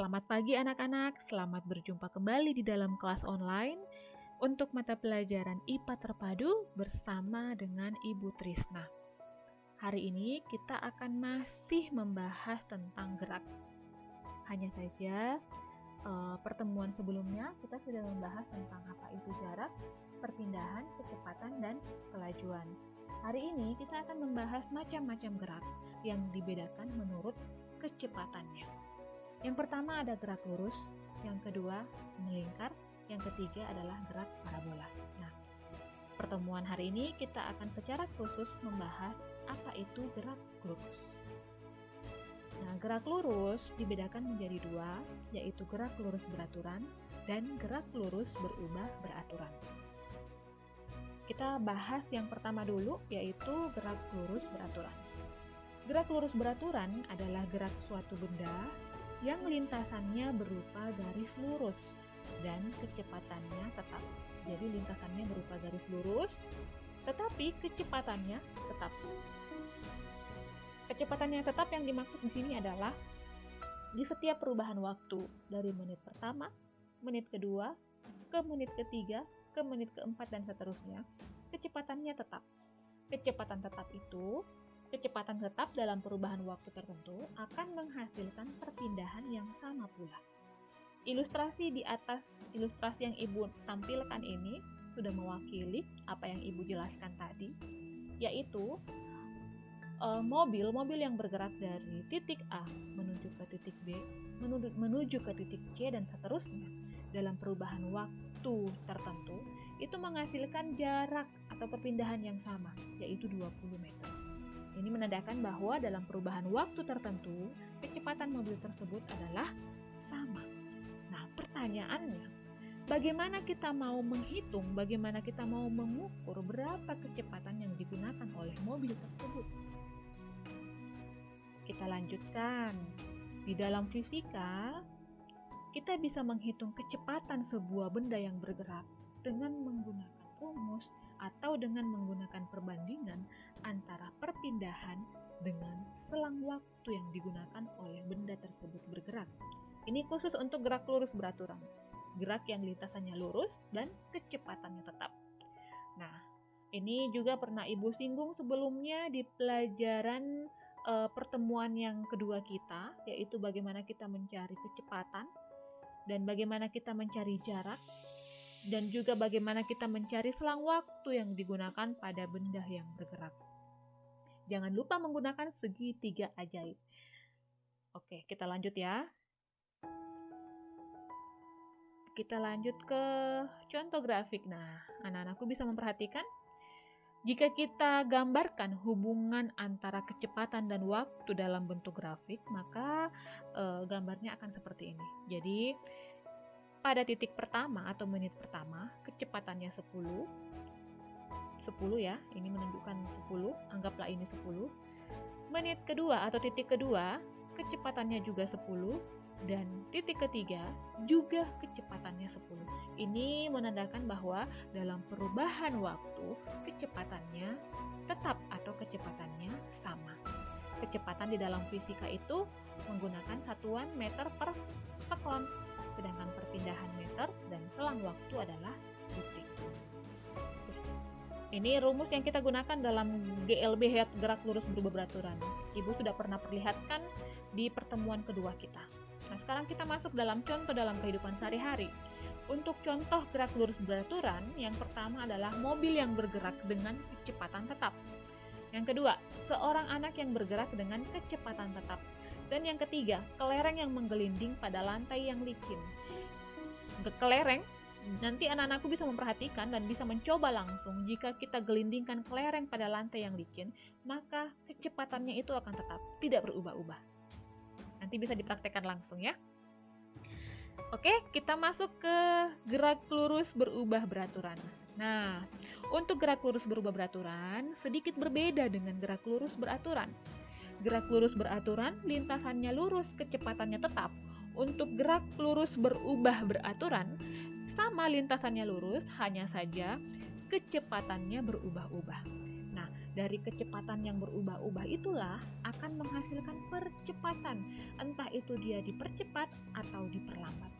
Selamat pagi anak-anak, selamat berjumpa kembali di dalam kelas online untuk mata pelajaran IPA Terpadu bersama dengan Ibu Trisna. Hari ini kita akan masih membahas tentang gerak. Hanya saja pertemuan sebelumnya kita sudah membahas tentang apa itu jarak, perpindahan, kecepatan, dan kelajuan. Hari ini kita akan membahas macam-macam gerak yang dibedakan menurut kecepatannya. Yang pertama ada gerak lurus, yang kedua melingkar, yang ketiga adalah gerak parabola. Nah, pertemuan hari ini kita akan secara khusus membahas apa itu gerak lurus. Nah, gerak lurus dibedakan menjadi dua, yaitu gerak lurus beraturan dan gerak lurus berubah beraturan. Kita bahas yang pertama dulu, yaitu gerak lurus beraturan. Gerak lurus beraturan adalah gerak suatu benda yang lintasannya berupa garis lurus dan kecepatannya tetap. Jadi lintasannya berupa garis lurus, tetapi kecepatannya tetap. Kecepatan yang tetap yang dimaksud di sini adalah di setiap perubahan waktu dari menit pertama, menit kedua, ke menit ketiga, ke menit keempat dan seterusnya, kecepatannya tetap. Kecepatan tetap dalam perubahan waktu tertentu akan menghasilkan perpindahan yang sama pula. Ilustrasi di atas, ilustrasi yang Ibu tampilkan ini sudah mewakili apa yang Ibu jelaskan tadi, yaitu mobil yang bergerak dari titik A menuju ke titik B, menuju ke titik C dan seterusnya dalam perubahan waktu tertentu itu menghasilkan jarak atau perpindahan yang sama, yaitu 20 meter. Ini menandakan bahwa dalam perubahan waktu tertentu, kecepatan mobil tersebut adalah sama. Nah, pertanyaannya, bagaimana kita mau menghitung, bagaimana kita mau mengukur berapa kecepatan yang digunakan oleh mobil tersebut? Kita lanjutkan. Di dalam fisika, kita bisa menghitung kecepatan sebuah benda yang bergerak dengan menggunakan rumus atau dengan menggunakan perbandingan antara perpindahan dengan selang waktu yang digunakan oleh benda tersebut bergerak. Ini khusus untuk gerak lurus beraturan, gerak yang lintasannya lurus dan kecepatannya tetap. Nah, ini juga pernah Ibu singgung sebelumnya di pelajaran pertemuan yang kedua kita, yaitu bagaimana kita mencari kecepatan dan bagaimana kita mencari jarak, dan juga bagaimana kita mencari selang waktu yang digunakan pada benda yang bergerak. Jangan lupa menggunakan segitiga ajaib. Oke, kita lanjut ya. Kita lanjut ke contoh grafik. Nah, anak-anakku bisa memperhatikan jika kita gambarkan hubungan antara kecepatan dan waktu dalam bentuk grafik, maka gambarnya akan seperti ini. Jadi, pada titik pertama atau menit pertama, kecepatannya 10 ya, ini menunjukkan 10, anggaplah ini 10. Menit kedua atau titik kedua, kecepatannya juga 10, dan titik ketiga juga kecepatannya 10. Ini menandakan bahwa dalam perubahan waktu, kecepatannya tetap atau kecepatannya sama. Kecepatan di dalam fisika itu menggunakan satuan meter per sekon, sedangkan perpindahan meter dan selang waktu adalah detik. Ini rumus yang kita gunakan dalam GLB gerak lurus berubah beraturan. Ibu sudah pernah perlihatkan di pertemuan kedua kita. Nah, sekarang kita masuk dalam contoh dalam kehidupan sehari-hari. Untuk contoh gerak lurus beraturan, yang pertama adalah mobil yang bergerak dengan kecepatan tetap. Yang kedua, seorang anak yang bergerak dengan kecepatan tetap. Dan yang ketiga, kelereng yang menggelinding pada lantai yang licin. Kelereng, nanti anak-anakku bisa memperhatikan dan bisa mencoba langsung. Jika kita gelindingkan kelereng pada lantai yang licin, maka kecepatannya itu akan tetap, tidak berubah-ubah. Nanti bisa dipraktekkan langsung ya. Oke, kita masuk ke gerak lurus berubah beraturan. Nah, untuk gerak lurus berubah beraturan, sedikit berbeda dengan gerak lurus beraturan. Gerak lurus beraturan, lintasannya lurus, kecepatannya tetap. Untuk gerak lurus berubah beraturan, sama lintasannya lurus, hanya saja kecepatannya berubah-ubah. Nah, dari kecepatan yang berubah-ubah itulah akan menghasilkan percepatan, entah itu dia dipercepat atau diperlambat.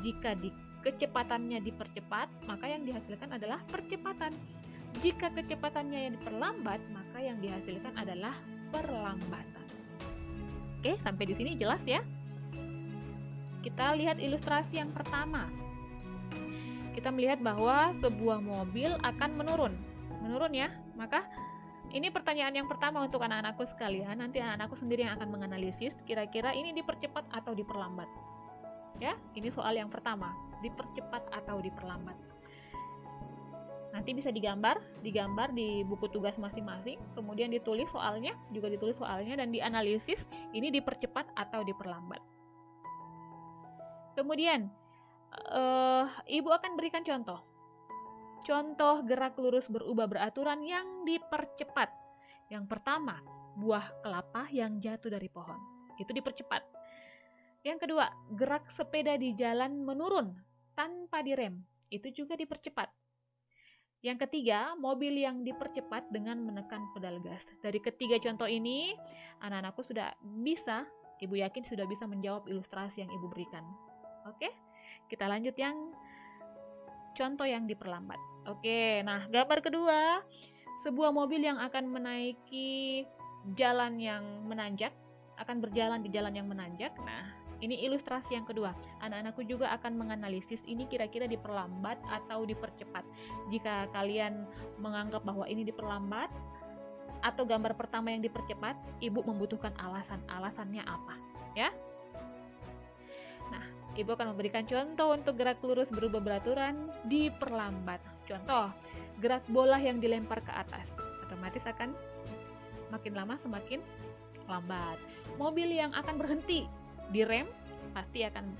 Jika kecepatannya dipercepat, maka yang dihasilkan adalah percepatan. Jika kecepatannya yang diperlambat, maka yang dihasilkan adalah perlambatan. Oke, sampai di sini jelas ya? Kita lihat ilustrasi yang pertama. Kita melihat bahwa sebuah mobil akan menurun ya. Maka ini pertanyaan yang pertama untuk anak-anakku sekalian. Nanti anak-anakku sendiri yang akan menganalisis kira-kira ini dipercepat atau diperlambat. Ya, ini soal yang pertama, dipercepat atau diperlambat. Nanti bisa digambar di buku tugas masing-masing, kemudian ditulis soalnya dan dianalisis ini dipercepat atau diperlambat. Kemudian Ibu akan berikan contoh gerak lurus berubah beraturan yang dipercepat. Yang pertama, buah kelapa yang jatuh dari pohon, itu dipercepat. Yang kedua, gerak sepeda di jalan menurun tanpa direm, itu juga dipercepat. Yang ketiga, mobil yang dipercepat dengan menekan pedal gas. Dari ketiga contoh ini, anak-anakku sudah bisa, Ibu yakin sudah bisa menjawab ilustrasi yang Ibu berikan. Oke, kita lanjut yang contoh yang diperlambat. Oke, nah gambar kedua, sebuah mobil yang akan menaiki jalan yang menanjak, akan berjalan di jalan yang menanjak. Nah, ini ilustrasi yang kedua. Anak-anakku juga akan menganalisis ini kira-kira diperlambat atau dipercepat. Jika kalian menganggap bahwa ini diperlambat atau gambar pertama yang dipercepat, Ibu membutuhkan alasannya apa, ya? Nah, Ibu akan memberikan contoh untuk gerak lurus berubah beraturan diperlambat. Contoh, gerak bola yang dilempar ke atas, otomatis akan makin lama semakin lambat. Mobil yang akan berhenti direm pasti akan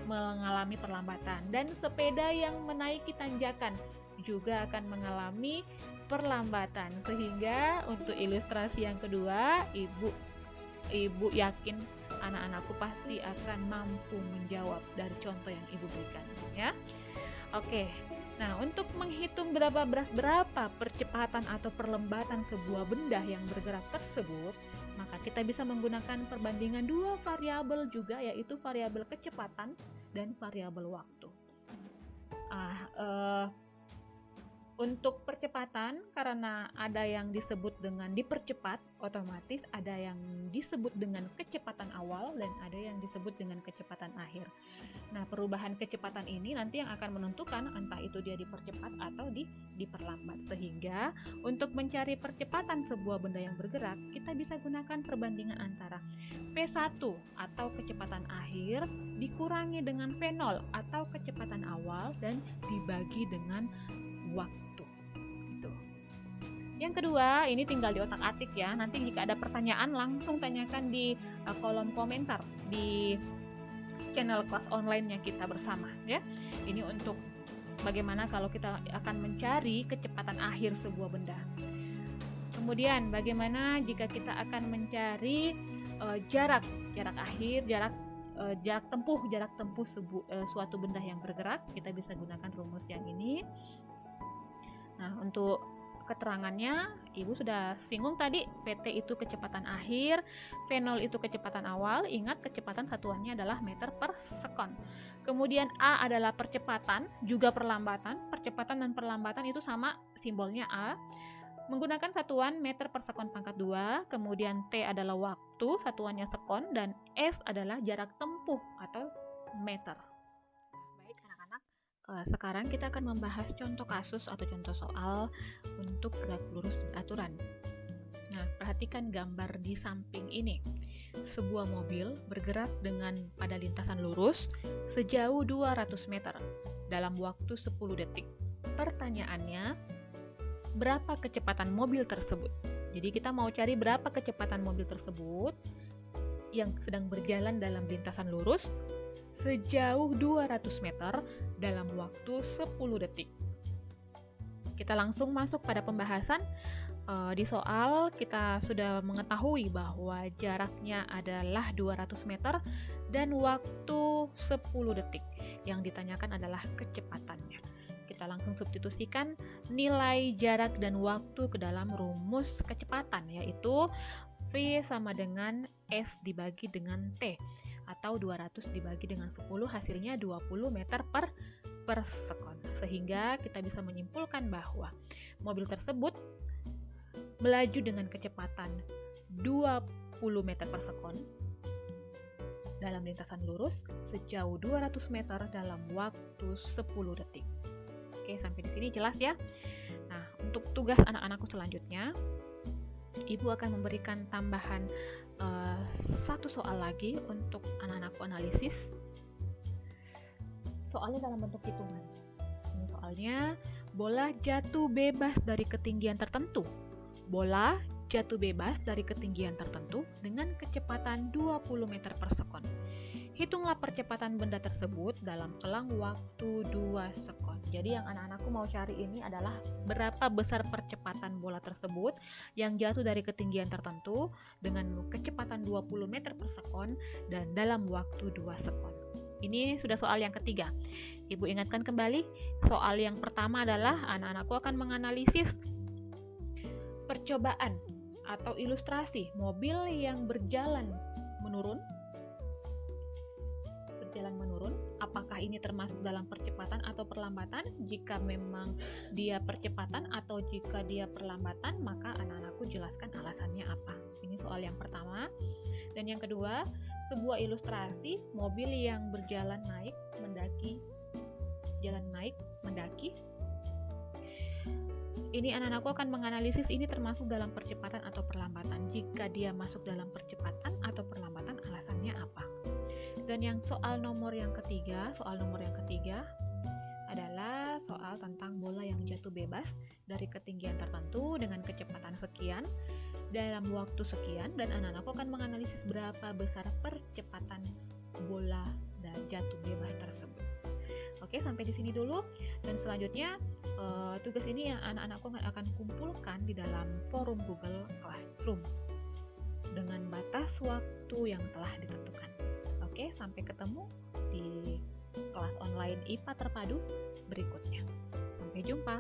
mengalami perlambatan, dan sepeda yang menaiki tanjakan juga akan mengalami perlambatan. Sehingga untuk ilustrasi yang kedua, Ibu yakin anak-anakku pasti akan mampu menjawab dari contoh yang Ibu berikan, ya. Oke. Nah, untuk menghitung berapa percepatan atau perlambatan sebuah benda yang bergerak tersebut, maka kita bisa menggunakan perbandingan dua variabel juga, yaitu variabel kecepatan dan variabel waktu. Untuk percepatan, karena ada yang disebut dengan dipercepat, otomatis ada yang disebut dengan kecepatan awal dan ada yang disebut dengan kecepatan akhir. Nah, perubahan kecepatan ini nanti yang akan menentukan entah itu dia dipercepat atau diperlambat. Sehingga untuk mencari percepatan sebuah benda yang bergerak, kita bisa gunakan perbandingan antara P1 atau kecepatan akhir dikurangi dengan V0 atau kecepatan awal dan dibagi dengan waktu. Yang kedua, ini tinggal di otak-atik ya. Nanti jika ada pertanyaan langsung tanyakan di kolom komentar di channel kelas online-nya kita bersama ya. Ini untuk bagaimana kalau kita akan mencari kecepatan akhir sebuah benda. Kemudian bagaimana jika kita akan mencari jarak tempuh suatu benda yang bergerak, kita bisa gunakan rumus yang ini. Nah, untuk keterangannya, Ibu sudah singgung tadi, PT itu kecepatan akhir, V0 itu kecepatan awal. Ingat, kecepatan satuannya adalah meter per sekon. Kemudian A adalah percepatan, juga perlambatan. Percepatan dan perlambatan itu sama, simbolnya A. Menggunakan satuan meter per sekon pangkat 2. Kemudian T adalah waktu, satuannya sekon. Dan S adalah jarak tempuh atau meter. Sekarang kita akan membahas contoh kasus atau contoh soal untuk gerak lurus beraturan. Nah, perhatikan gambar di samping ini. Sebuah mobil bergerak pada lintasan lurus sejauh 200 meter dalam waktu 10 detik. Pertanyaannya, berapa kecepatan mobil tersebut? Jadi kita mau cari berapa kecepatan mobil tersebut yang sedang berjalan dalam lintasan lurus sejauh 200 meter dalam waktu 10 detik. Kita langsung masuk pada pembahasan. Di soal kita sudah mengetahui bahwa jaraknya adalah 200 meter dan waktu 10 detik. Yang ditanyakan adalah kecepatannya. Kita Kita langsung substitusikan nilai jarak dan waktu ke dalam rumus kecepatan, yaitu V sama dengan S dibagi dengan T, atau 200 dibagi dengan 10 hasilnya 20 meter per sekon. Sehingga kita bisa menyimpulkan bahwa mobil tersebut melaju dengan kecepatan 20 meter per sekon dalam lintasan lurus sejauh 200 meter dalam waktu 10 detik. Oke, sampai di sini jelas ya. Nah, untuk tugas anak-anakku selanjutnya, Ibu akan memberikan tambahan satu soal lagi untuk anak-anakku analisis. Soalnya dalam bentuk hitungan. Ini soalnya, bola jatuh bebas dari ketinggian tertentu. Bola jatuh bebas dari ketinggian tertentu dengan kecepatan 20 meter per sekon. Hitunglah percepatan benda tersebut dalam selang waktu 2 sekon. Jadi yang anak-anakku mau cari ini adalah berapa besar percepatan bola tersebut yang jatuh dari ketinggian tertentu dengan kecepatan 20 meter per sekon dan dalam waktu 2 sekon. Ini sudah soal yang ketiga. Ibu ingatkan kembali, soal yang pertama adalah anak-anakku akan menganalisis percobaan atau ilustrasi mobil yang berjalan menurun, apakah ini termasuk dalam percepatan atau perlambatan? Jika memang dia percepatan atau jika dia perlambatan, maka anak-anakku jelaskan alasannya apa. Ini soal yang pertama. Dan yang kedua, sebuah ilustrasi mobil yang berjalan naik mendaki. Ini anak-anakku akan menganalisis ini termasuk dalam percepatan atau perlambatan. Jika dia masuk dalam percepatan atau perlambatan, alasannya apa? Dan yang soal nomor yang ketiga adalah soal tentang bola yang jatuh bebas dari ketinggian tertentu dengan kecepatan sekian dalam waktu sekian, dan anak-anakku akan menganalisis berapa besar percepatan bola dan jatuh bebas tersebut. Oke, sampai di sini dulu. Dan selanjutnya tugas ini yang anak-anakku akan kumpulkan di dalam forum Google Classroom dengan batas waktu yang telah ditentukan. Oke, sampai ketemu di kelas online IPA terpadu berikutnya. Sampai jumpa.